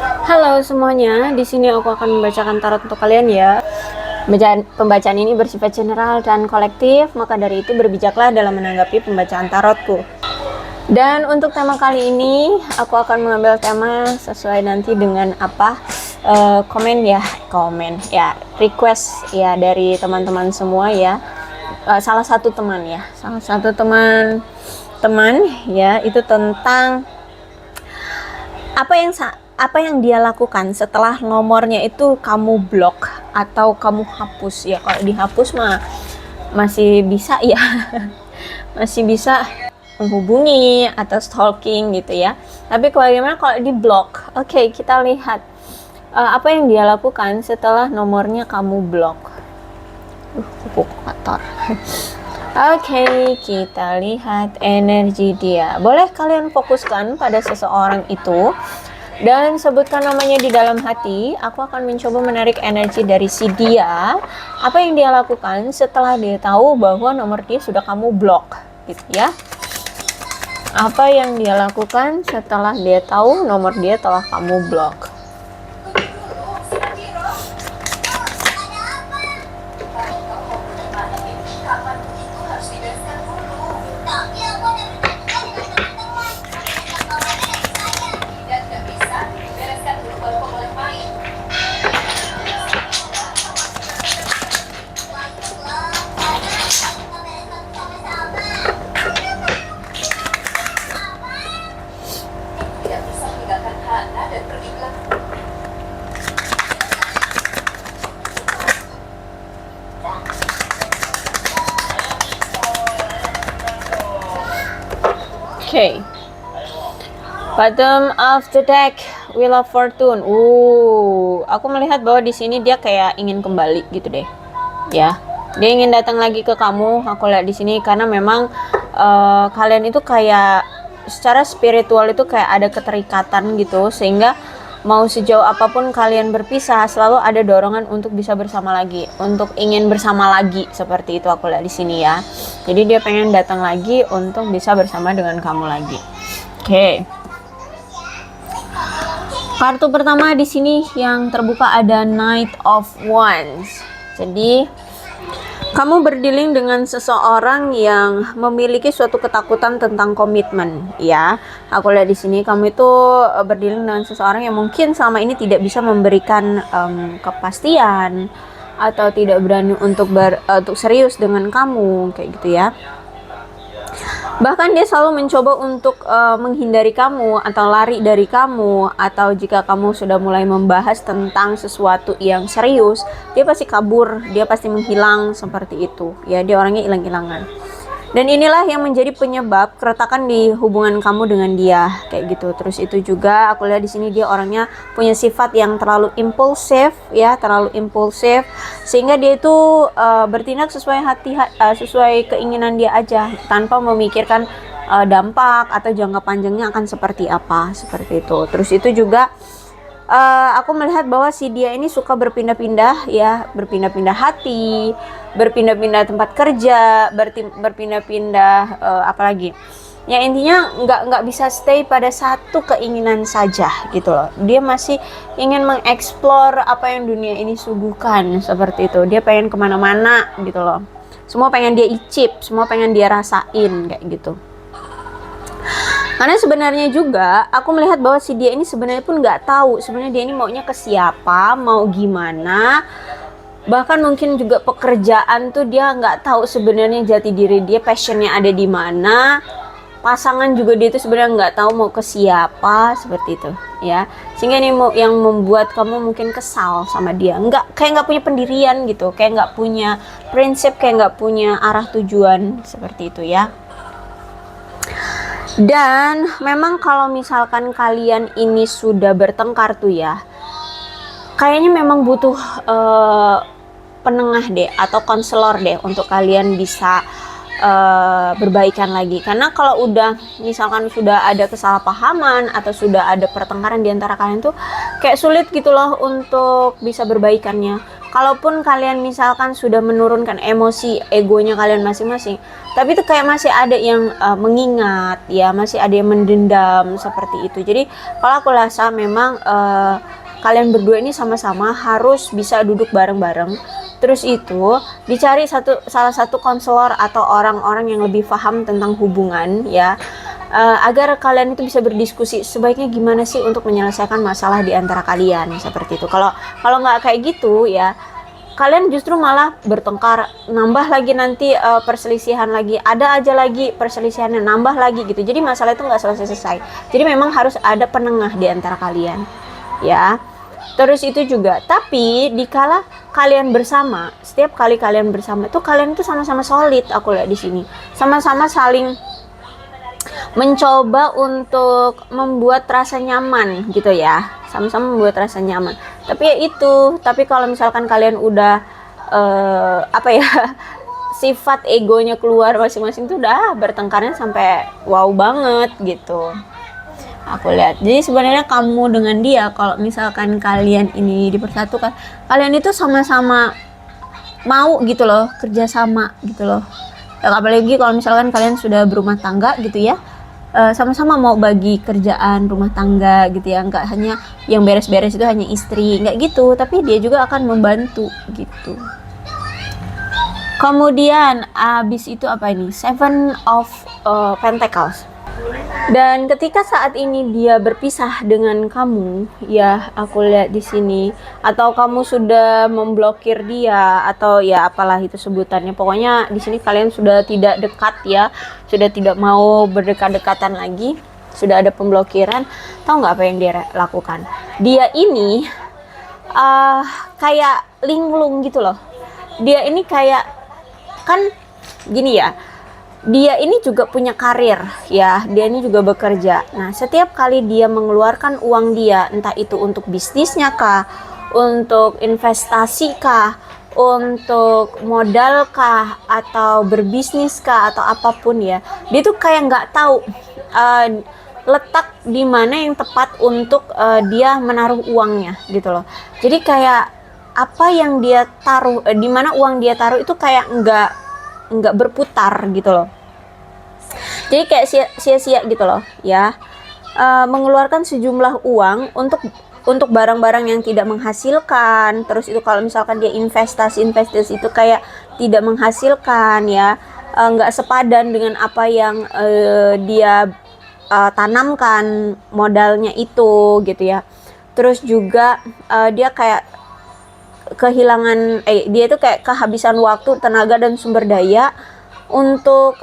Halo semuanya, di sini aku akan membacakan tarot untuk kalian ya. Pembacaan ini bersifat general dan kolektif, maka dari itu berbijaklah dalam menanggapi pembacaan tarotku. Dan untuk tema kali ini, aku akan mengambil tema sesuai nanti dengan apa komen ya, request ya dari teman-teman semua ya. Salah satu teman ya, itu tentang apa yang dia lakukan setelah nomornya itu kamu blok atau kamu hapus ya. Kalau dihapus mah masih bisa ya masih bisa menghubungi atau stalking gitu ya, tapi bagaimana kalau di blok? Oke, kita lihat apa yang dia lakukan setelah nomornya kamu blok. Kuku kotor. Oke, kita lihat energi dia. Boleh kalian fokuskan pada seseorang itu dan sebutkan namanya di dalam hati. Aku akan mencoba menarik energi dari si dia. Apa yang dia lakukan setelah dia tahu bahwa nomor dia sudah kamu blok, gitu ya. Apa yang dia lakukan setelah dia tahu nomor dia telah kamu blok? Okay. Bottom of the deck, Wheel of Fortune. Aku melihat bahwa di sini dia kayak ingin kembali gitu deh. Ya. Dia ingin datang lagi ke kamu. Aku lihat di sini karena memang kalian itu kayak secara spiritual itu kayak ada keterikatan gitu, sehingga mau sejauh apapun kalian berpisah, selalu ada dorongan untuk bisa bersama lagi, untuk ingin bersama lagi, seperti itu aku lihat di sini ya. Jadi dia pengen datang lagi untuk bisa bersama dengan kamu lagi. Oke. Kartu pertama di sini yang terbuka ada Knight of Wands. Jadi kamu berdealing dengan seseorang yang memiliki suatu ketakutan tentang komitmen, ya. Aku lihat di sini kamu itu berdealing dengan seseorang yang mungkin selama ini tidak bisa memberikan kepastian atau tidak berani untuk serius dengan kamu, kayak gitu ya. Bahkan dia selalu mencoba untuk menghindari kamu atau lari dari kamu, atau jika kamu sudah mulai membahas tentang sesuatu yang serius, dia pasti kabur, dia pasti menghilang seperti itu. Ya, dia orangnya hilang-hilangan. Dan inilah yang menjadi penyebab keretakan di hubungan kamu dengan dia, kayak gitu. Terus itu juga aku lihat di sini dia orangnya punya sifat yang terlalu impulsif, ya, terlalu impulsif, sehingga dia itu bertindak sesuai keinginan dia aja, tanpa memikirkan dampak atau jangka panjangnya akan seperti apa, seperti itu. Terus itu juga aku melihat bahwa si dia ini suka berpindah-pindah ya, berpindah-pindah hati, berpindah-pindah tempat kerja, berpindah-pindah apalagi. Ya intinya nggak bisa stay pada satu keinginan saja gitu loh. Dia masih ingin mengeksplor apa yang dunia ini suguhkan, seperti itu. Dia pengen kemana-mana gitu loh. Semua pengen dia icip, semua pengen dia rasain kayak gitu. Karena sebenarnya juga aku melihat bahwa si dia ini sebenarnya pun nggak tahu sebenarnya dia ini maunya ke siapa, mau gimana. Bahkan mungkin juga pekerjaan tuh dia nggak tahu sebenarnya jati diri dia, passionnya ada di mana. Pasangan juga dia itu sebenarnya nggak tahu mau ke siapa, seperti itu ya. Sehingga ini yang membuat kamu mungkin kesal sama dia, kayak nggak punya pendirian gitu, kayak nggak punya prinsip, kayak nggak punya arah tujuan, seperti itu ya. Dan memang kalau misalkan kalian ini sudah bertengkar tuh ya, kayaknya memang butuh penengah deh atau konselor deh untuk kalian bisa berbaikan lagi. Karena kalau udah misalkan sudah ada kesalahpahaman atau sudah ada pertengkaran di antara kalian tuh kayak sulit gitu loh untuk bisa berbaikannya. kalaupun kalian misalkan sudah menurunkan emosi egonya kalian masing-masing, tapi itu kayak masih ada yang mengingat ya, masih ada yang mendendam seperti itu. Jadi kalau aku rasa memang kalian berdua ini sama-sama harus bisa duduk bareng-bareng, terus itu dicari salah satu konselor atau orang-orang yang lebih paham tentang hubungan ya, agar kalian itu bisa berdiskusi sebaiknya gimana sih untuk menyelesaikan masalah di antara kalian seperti itu. Kalau nggak kayak gitu ya, kalian justru malah bertengkar, nambah lagi nanti perselisihan lagi, ada aja lagi perselisihannya, nambah lagi gitu. Jadi masalah itu nggak selesai. Jadi memang harus ada penengah di antara kalian ya. Terus itu juga, tapi dikala kalian bersama, setiap kali kalian bersama itu kalian itu sama-sama solid. Aku lihat di sini sama-sama saling mencoba untuk membuat rasa nyaman gitu ya, sama-sama membuat rasa nyaman. Tapi ya itu, tapi kalau misalkan kalian udah apa ya sifat egonya keluar masing-masing tuh udah bertengkarnya sampai wow banget gitu. Aku lihat. Jadi sebenarnya kamu dengan dia, kalau misalkan kalian ini dipersatukan, kalian itu sama-sama mau gitu loh, kerjasama gitu loh. Ya, apalagi kalau misalkan kalian sudah berumah tangga gitu ya, sama-sama mau bagi kerjaan rumah tangga gitu ya, nggak hanya yang beres-beres itu hanya istri, nggak gitu, tapi dia juga akan membantu gitu. Kemudian abis itu apa ini, Seven of Pentacles. Dan ketika saat ini dia berpisah dengan kamu, ya aku lihat di sini, atau kamu sudah memblokir dia, atau ya apalah itu sebutannya. Pokoknya di sini kalian sudah tidak dekat ya, sudah tidak mau berdekat-dekatan lagi, sudah ada pemblokiran. Tahu nggak apa yang dia lakukan? Dia ini kayak linglung gitu loh. Dia ini kayak, kan gini ya, dia ini juga punya karir ya, dia ini juga bekerja. Nah, setiap kali dia mengeluarkan uang dia, entah itu untuk bisnisnya kah, untuk investasi kah, untuk modal kah, atau berbisnis kah, atau apapun ya, dia tuh kayak nggak tahu letak di mana yang tepat untuk dia menaruh uangnya gitu loh. Jadi kayak apa yang dia taruh, di mana uang dia taruh itu kayak nggak berputar gitu loh. Jadi kayak sia-sia gitu loh ya, mengeluarkan sejumlah uang untuk barang-barang yang tidak menghasilkan. Terus itu kalau misalkan dia investasi itu kayak tidak menghasilkan ya, nggak sepadan dengan apa yang dia tanamkan modalnya itu gitu ya. Terus juga dia kayak kehilangan dia itu kayak kehabisan waktu, tenaga, dan sumber daya untuk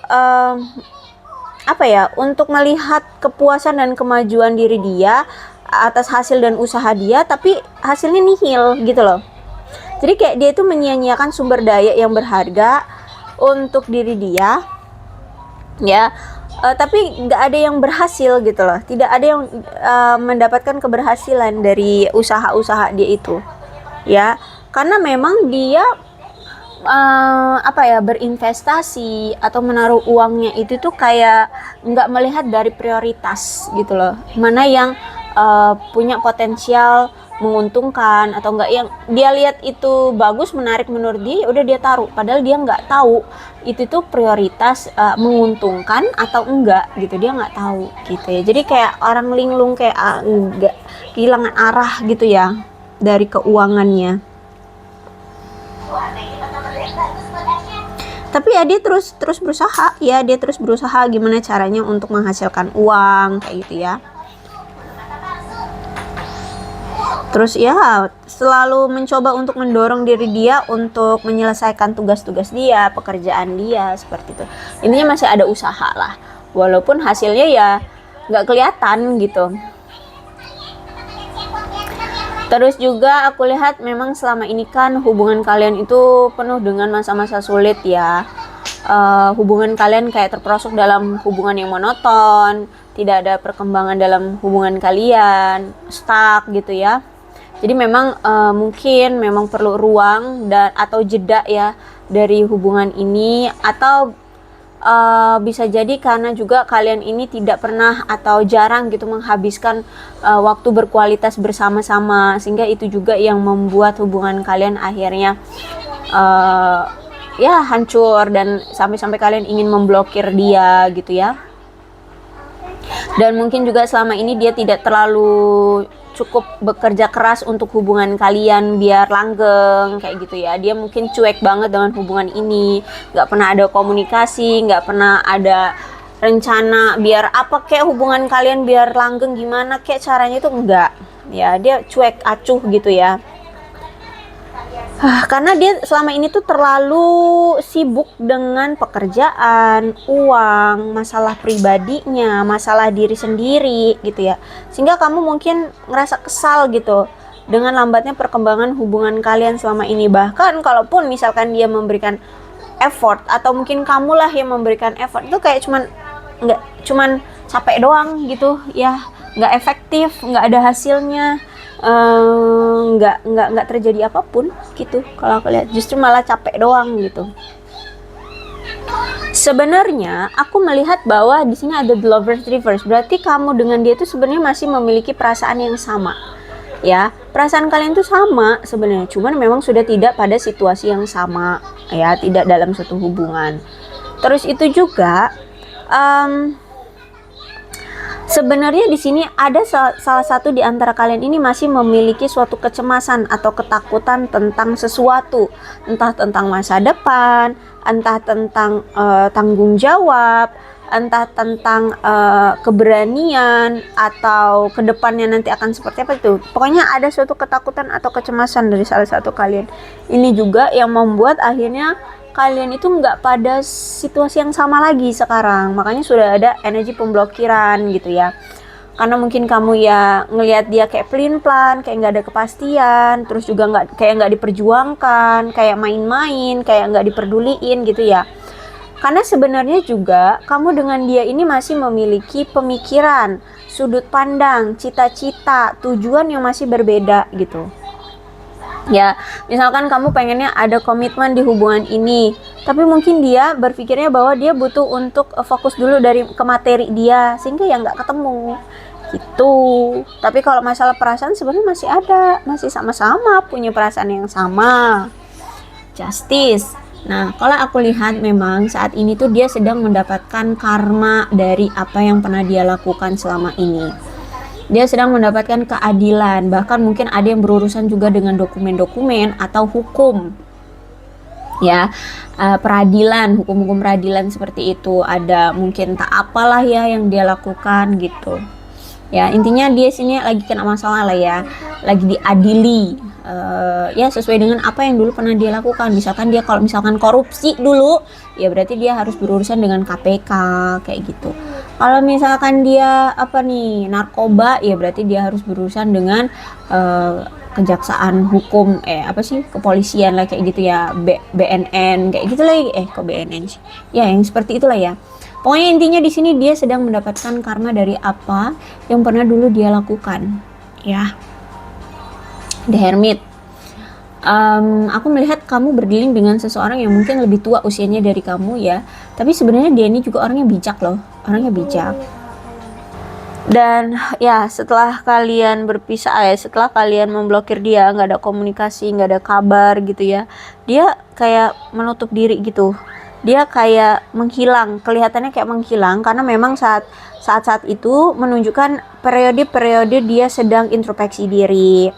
apa ya, untuk melihat kepuasan dan kemajuan diri dia atas hasil dan usaha dia, tapi hasilnya nihil gitu loh. Jadi kayak dia itu menyia-nyiakan sumber daya yang berharga untuk diri dia ya, tapi nggak ada yang berhasil gitu loh, tidak ada yang mendapatkan keberhasilan dari usaha-usaha dia itu ya, karena memang dia apa ya, berinvestasi atau menaruh uangnya itu tuh kayak nggak melihat dari prioritas gitu loh, mana yang punya potensial menguntungkan atau enggak, yang dia lihat itu bagus, menarik menurut dia, udah dia taruh, padahal dia nggak tahu itu tuh prioritas menguntungkan atau enggak gitu, dia nggak tahu gitu ya. Jadi kayak orang linglung, kayak enggak, kehilangan arah gitu ya dari keuangannya. Tapi ya dia terus berusaha ya, dia terus berusaha gimana caranya untuk menghasilkan uang kayak gitu ya. Terus ya selalu mencoba untuk mendorong diri dia untuk menyelesaikan tugas-tugas dia, pekerjaan dia seperti itu. Intinya masih ada usaha lah, walaupun hasilnya ya nggak kelihatan gitu. Terus juga aku lihat memang selama ini kan hubungan kalian itu penuh dengan masa-masa sulit ya. Hubungan kalian kayak terperosok dalam hubungan yang monoton, tidak ada perkembangan dalam hubungan kalian, stuck gitu ya. Jadi memang mungkin memang perlu ruang dan atau jeda ya dari hubungan ini, atau bisa jadi karena juga kalian ini tidak pernah atau jarang gitu menghabiskan waktu berkualitas bersama-sama, sehingga itu juga yang membuat hubungan kalian akhirnya ya hancur dan sampai-sampai kalian ingin memblokir dia gitu ya. Dan mungkin juga selama ini dia tidak terlalu cukup bekerja keras untuk hubungan kalian biar langgeng kayak gitu ya. Dia mungkin cuek banget dengan hubungan ini, nggak pernah ada komunikasi, nggak pernah ada rencana biar apa kayak hubungan kalian biar langgeng gimana kayak caranya itu enggak ya. Dia cuek acuh gitu ya. Karena dia selama ini tuh terlalu sibuk dengan pekerjaan, uang, masalah pribadinya, masalah diri sendiri gitu ya. Sehingga kamu mungkin ngerasa kesal gitu dengan lambatnya perkembangan hubungan kalian selama ini. Bahkan kalaupun misalkan dia memberikan effort atau mungkin kamulah yang memberikan effort, itu kayak cuman capek doang gitu ya, nggak efektif, nggak ada hasilnya. Nggak terjadi apapun gitu. Kalau aku lihat justru malah capek doang gitu. Sebenarnya aku melihat bahwa di sini ada the lovers reverse, berarti kamu dengan dia itu sebenarnya masih memiliki perasaan yang sama ya. Perasaan kalian tuh sama sebenarnya, cuman memang sudah tidak pada situasi yang sama ya, tidak dalam suatu hubungan. Terus itu juga sebenarnya di sini ada salah satu di antara kalian ini masih memiliki suatu kecemasan atau ketakutan tentang sesuatu, entah tentang masa depan, entah tentang tanggung jawab, entah tentang keberanian atau kedepannya nanti akan seperti apa itu. Pokoknya ada suatu ketakutan atau kecemasan dari salah satu kalian. Ini juga yang membuat akhirnya kalian itu nggak pada situasi yang sama lagi sekarang. Makanya sudah ada energi pemblokiran gitu ya. Karena mungkin kamu ya ngelihat dia kayak pelin-pelan, kayak nggak ada kepastian, terus juga nggak diperjuangkan, kayak main-main, kayak nggak diperduliin gitu ya. Karena sebenarnya juga kamu dengan dia ini masih memiliki pemikiran, sudut pandang, cita-cita, tujuan yang masih berbeda gitu. Ya, misalkan kamu pengennya ada komitmen di hubungan ini, tapi mungkin dia berpikirnya bahwa dia butuh untuk fokus dulu ke materi dia, sehingga ya nggak ketemu gitu. Tapi kalau masalah perasaan sebenarnya masih ada, masih sama-sama punya perasaan yang sama. Justice. Nah, kalau aku lihat memang saat ini tuh dia sedang mendapatkan karma dari apa yang pernah dia lakukan selama ini. Dia sedang mendapatkan keadilan, bahkan mungkin ada yang berurusan juga dengan dokumen-dokumen atau hukum ya, peradilan, hukum-hukum peradilan seperti itu. Ada mungkin tak apalah ya yang dia lakukan gitu ya. Intinya dia sini lagi kena masalah lah ya, lagi diadili ya sesuai dengan apa yang dulu pernah dia lakukan. Misalkan dia kalau misalkan korupsi dulu ya berarti dia harus berurusan dengan KPK kayak gitu. Kalau misalkan dia narkoba ya berarti dia harus berurusan dengan kejaksaan hukum kepolisian lah kayak gitu ya, BNN kayak gitu lah. Kok BNN sih ya, yang seperti itulah ya. Pokoknya intinya di sini dia sedang mendapatkan karma dari apa yang pernah dulu dia lakukan ya. The Hermit. Aku melihat kamu berdealing dengan seseorang yang mungkin lebih tua usianya dari kamu ya, tapi sebenarnya dia ini juga orangnya bijak loh, orangnya bijak. Dan ya setelah kalian berpisah setelah kalian memblokir dia, nggak ada komunikasi, nggak ada kabar gitu ya, dia kayak menutup diri gitu. Dia kayak menghilang, kelihatannya kayak menghilang karena memang saat itu menunjukkan periode-periode dia sedang introspeksi diri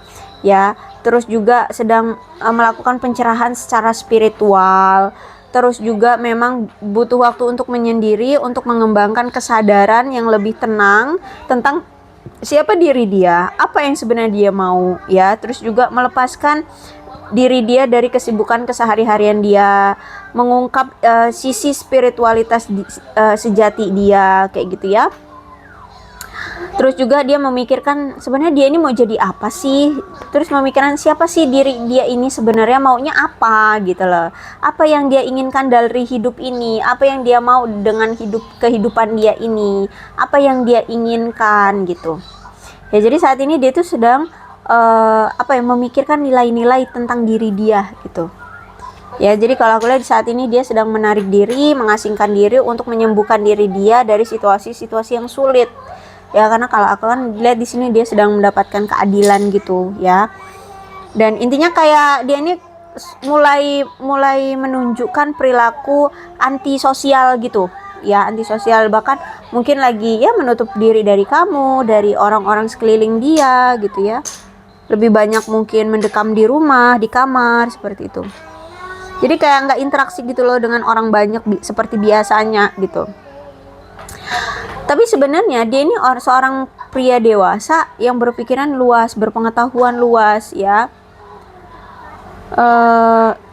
ya, terus juga sedang melakukan pencerahan secara spiritual, terus juga memang butuh waktu untuk menyendiri, untuk mengembangkan kesadaran yang lebih tenang tentang siapa diri dia, apa yang sebenarnya dia mau ya, terus juga melepaskan diri dia dari kesibukan kesehari-harian dia, mengungkap sisi spiritualitas sejati dia kayak gitu ya. Terus juga dia memikirkan sebenarnya dia ini mau jadi apa sih, terus memikirkan siapa sih diri dia ini sebenarnya, maunya apa gitu loh, apa yang dia inginkan dari hidup ini, apa yang dia mau dengan kehidupan dia ini, apa yang dia inginkan gitu ya. Jadi saat ini dia tuh sedang memikirkan nilai-nilai tentang diri dia gitu. Ya, jadi kalau aku lihat saat ini dia sedang menarik diri, mengasingkan diri untuk menyembuhkan diri dia dari situasi-situasi yang sulit. Ya, karena kalau aku kan lihat di sini dia sedang mendapatkan keadilan gitu, ya. Dan intinya kayak dia ini mulai menunjukkan perilaku antisosial gitu. Ya, antisosial, bahkan mungkin lagi ya menutup diri dari kamu, dari orang-orang sekeliling dia gitu ya. Lebih banyak mungkin mendekam di rumah, di kamar, seperti itu. Jadi kayak nggak interaksi gitu loh dengan orang banyak seperti biasanya gitu. Tapi sebenarnya dia ini seorang pria dewasa yang berpikiran luas, berpengetahuan luas ya.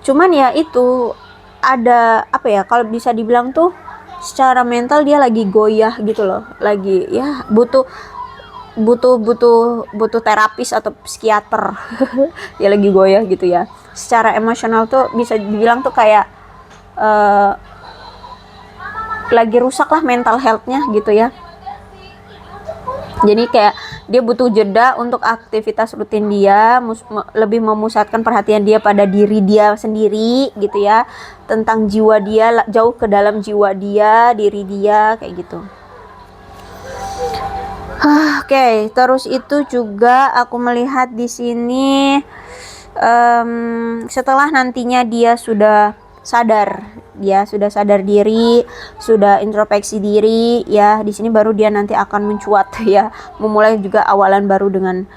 Cuman ya itu ada apa ya, kalau bisa dibilang tuh secara mental dia lagi goyah gitu loh, lagi ya butuh terapis atau psikiater. Dia lagi goyah gitu ya. Secara emosional tuh bisa dibilang tuh kayak lagi rusak lah mental health-nya gitu ya. Jadi kayak dia butuh jeda untuk aktivitas rutin dia, lebih memusatkan perhatian dia pada diri dia sendiri gitu ya, tentang jiwa dia, jauh ke dalam jiwa dia, diri dia kayak gitu. Oke, terus itu juga aku melihat di sini setelah nantinya dia sudah sadar diri, sudah introspeksi diri ya, di sini baru dia nanti akan mencuat ya, memulai juga awalan baru dengan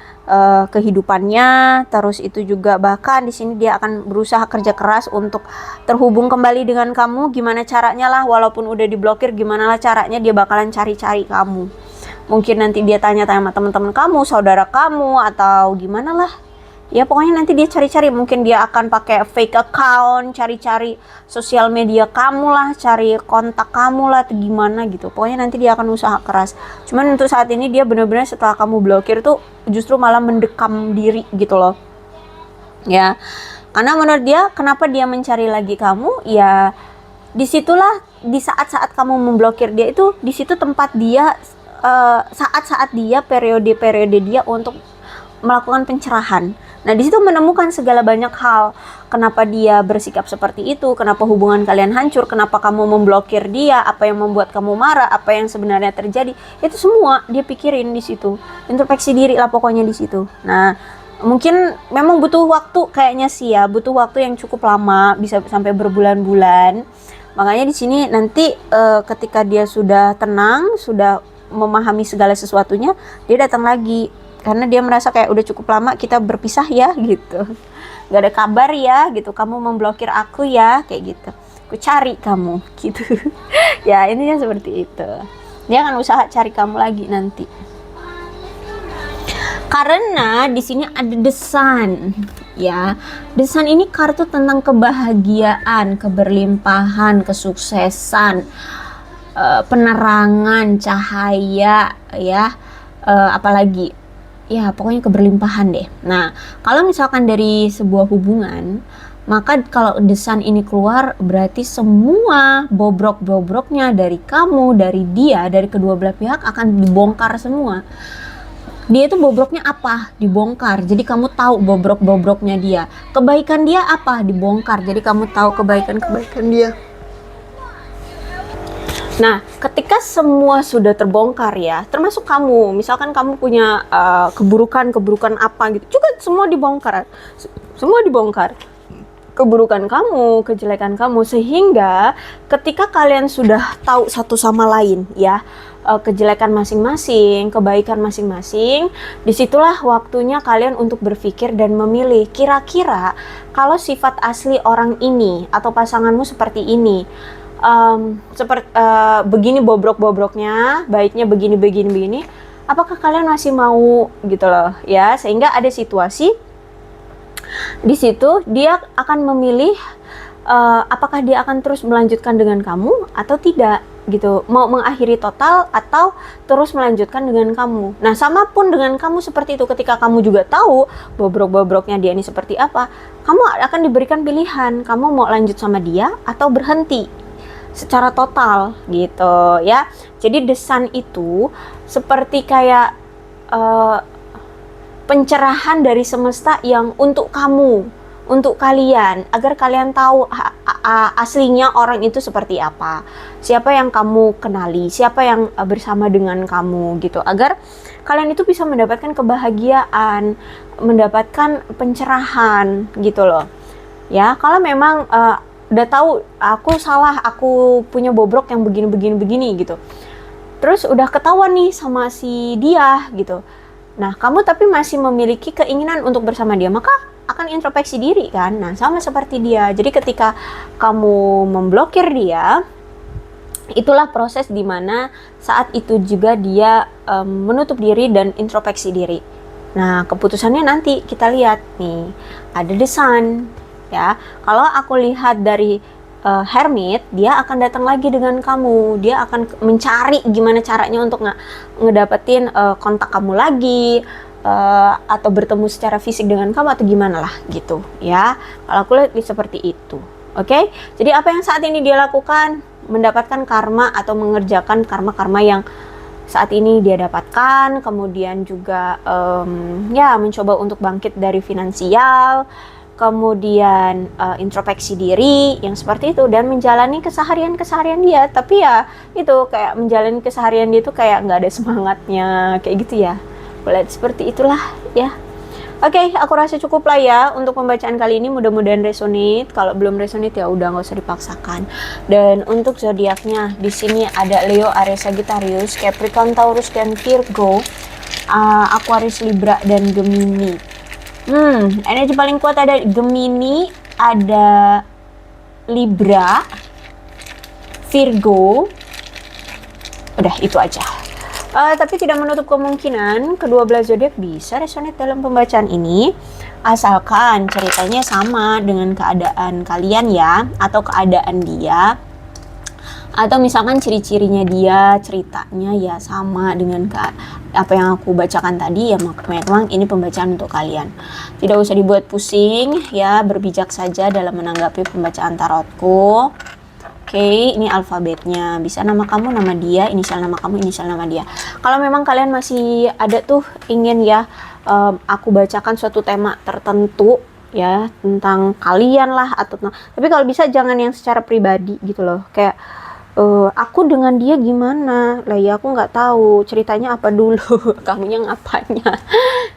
kehidupannya. Terus itu juga bahkan di sini dia akan berusaha kerja keras untuk terhubung kembali dengan kamu. Gimana caranya lah, walaupun udah diblokir, gimana lah caranya dia bakalan cari-cari kamu. Mungkin nanti dia tanya-tanya sama teman-teman kamu, saudara kamu, atau gimana lah. Ya pokoknya nanti dia cari-cari, mungkin dia akan pakai fake account, cari-cari sosial media kamu lah, cari kontak kamu lah, atau gimana gitu. Pokoknya nanti dia akan usaha keras. Cuman untuk saat ini dia benar-benar setelah kamu blokir tuh justru malah mendekam diri gitu loh. Ya, karena menurut dia, kenapa dia mencari lagi kamu? Ya, disitulah di saat-saat kamu memblokir dia itu, di situ tempat dia, saat-saat dia, periode-periode dia untuk melakukan pencerahan. Nah, di situ menemukan segala banyak hal. Kenapa dia bersikap seperti itu? Kenapa hubungan kalian hancur? Kenapa kamu memblokir dia? Apa yang membuat kamu marah? Apa yang sebenarnya terjadi? Itu semua dia pikirin di situ. Introspeksi diri lah pokoknya di situ. Nah, mungkin memang butuh waktu kayaknya sih ya, butuh waktu yang cukup lama, bisa sampai berbulan-bulan. Makanya di sini nanti ketika dia sudah tenang, sudah memahami segala sesuatunya, dia datang lagi. Karena dia merasa kayak udah cukup lama kita berpisah ya gitu, gak ada kabar ya gitu, kamu memblokir aku ya kayak gitu, aku cari kamu gitu. Ya intinya seperti itu, dia akan usaha cari kamu lagi nanti. Karena di sini ada The Sun ya. The Sun ini kartu tentang kebahagiaan, keberlimpahan, kesuksesan, penerangan, cahaya ya, apalagi ya pokoknya keberlimpahan deh. Nah, kalau misalkan dari sebuah hubungan, maka kalau The Sun ini keluar berarti semua bobrok-bobroknya dari kamu, dari dia, dari kedua belah pihak akan dibongkar semua. Dia itu bobroknya apa? Dibongkar. Jadi kamu tahu bobrok-bobroknya dia. Kebaikan dia apa? Dibongkar. Jadi kamu tahu kebaikan-kebaikan dia. Nah, ketika semua sudah terbongkar ya, termasuk kamu, misalkan kamu punya keburukan apa gitu, juga semua dibongkar. Semua dibongkar. Keburukan kamu, kejelekan kamu, sehingga ketika kalian sudah tahu satu sama lain ya, kejelekan masing-masing, kebaikan masing-masing, disitulah waktunya kalian untuk berpikir dan memilih, kira-kira kalau sifat asli orang ini atau pasanganmu seperti ini, seperti begini bobrok-bobroknya, baiknya begini, apakah kalian masih mau gitu loh ya, sehingga ada situasi di situ dia akan memilih apakah dia akan terus melanjutkan dengan kamu atau tidak gitu, mau mengakhiri total atau terus melanjutkan dengan kamu. Nah, sama pun dengan kamu seperti itu, ketika kamu juga tahu bobrok-bobroknya dia ini seperti apa, kamu akan diberikan pilihan, kamu mau lanjut sama dia atau berhenti secara total gitu ya. Jadi The Sun itu seperti kayak pencerahan dari semesta yang untuk kamu, untuk kalian, agar kalian tahu aslinya orang itu seperti apa, siapa yang kamu kenali, siapa yang bersama dengan kamu gitu, agar kalian itu bisa mendapatkan kebahagiaan, mendapatkan pencerahan gitu loh. Ya, kalau memang udah tahu aku salah, aku punya bobrok yang begini gitu, terus udah ketahuan nih sama si dia gitu, nah kamu tapi masih memiliki keinginan untuk bersama dia, maka akan introspeksi diri kan. Nah sama seperti dia, jadi ketika kamu memblokir dia, itulah proses dimana saat itu juga dia menutup diri dan introspeksi diri. Nah keputusannya nanti kita lihat nih, ada the sun ya. Kalau aku lihat dari Hermit, dia akan datang lagi dengan kamu, dia akan mencari gimana caranya untuk ngedapetin kontak kamu lagi, atau bertemu secara fisik dengan kamu atau gimana lah gitu ya. Kalau aku lihat seperti itu. Oke, jadi apa yang saat ini dia lakukan, mendapatkan karma atau mengerjakan karma-karma yang saat ini dia dapatkan, kemudian juga ya mencoba untuk bangkit dari finansial, kemudian introspeksi diri yang seperti itu, dan menjalani keseharian dia. Tapi ya itu kayak menjalani keseharian dia itu kayak nggak ada semangatnya kayak gitu ya. Lihat seperti itulah ya. Oke, aku rasa cukup lah ya untuk pembacaan kali ini, mudah-mudahan resonate. Kalau belum resonate ya udah nggak usah dipaksakan. Dan untuk zodiaknya di sini ada Leo, Aries, Sagittarius, Capricorn, Taurus, dan Virgo, Aquarius, Libra, dan Gemini. Energi paling kuat ada Gemini, ada Libra, Virgo. Udah itu aja. Tapi tidak menutup kemungkinan kedua belah zodiak bisa resonate dalam pembacaan ini, asalkan ceritanya sama dengan keadaan kalian ya, atau keadaan dia, atau misalkan ciri-cirinya dia, ceritanya ya sama dengan apa yang aku bacakan tadi ya. Memang ini pembacaan untuk kalian, tidak usah dibuat pusing ya, berbijak saja dalam menanggapi pembacaan tarotku. Oke, ini alfabetnya, bisa nama kamu, nama dia, inisial nama kamu, inisial nama dia. Kalau memang kalian masih ada tuh ingin ya aku bacakan suatu tema tertentu ya tentang kalian lah, atau tapi kalau bisa jangan yang secara pribadi gitu loh, kayak aku dengan dia gimana lah ya, aku nggak tahu ceritanya apa dulu, kamunya ngapanya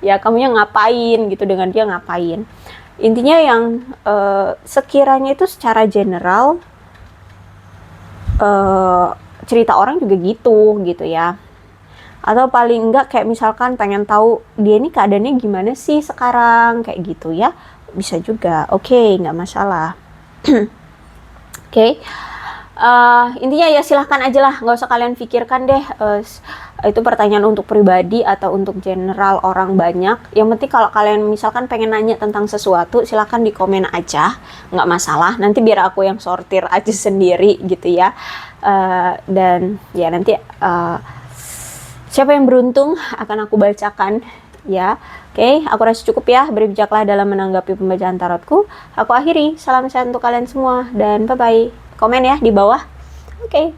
ya, kamunya ngapain gitu, dengan dia ngapain. Intinya yang sekiranya itu secara general, cerita orang juga gitu ya, atau paling enggak kayak misalkan pengen tahu dia ini keadaannya gimana sih sekarang kayak gitu ya, bisa juga. Oke, nggak masalah. Oke. Intinya ya silahkan aja lah, nggak usah kalian pikirkan deh itu pertanyaan untuk pribadi atau untuk general orang banyak. Yang penting kalau kalian misalkan pengen nanya tentang sesuatu, silahkan di komen aja, nggak masalah, nanti biar aku yang sortir aja sendiri gitu ya. Dan ya nanti siapa yang beruntung akan aku bacakan ya. Oke, aku rasa cukup ya, berbijaklah dalam menanggapi pembacaan tarotku. Aku akhiri, salam sehat untuk kalian semua dan bye bye. Komen ya di bawah. Oke.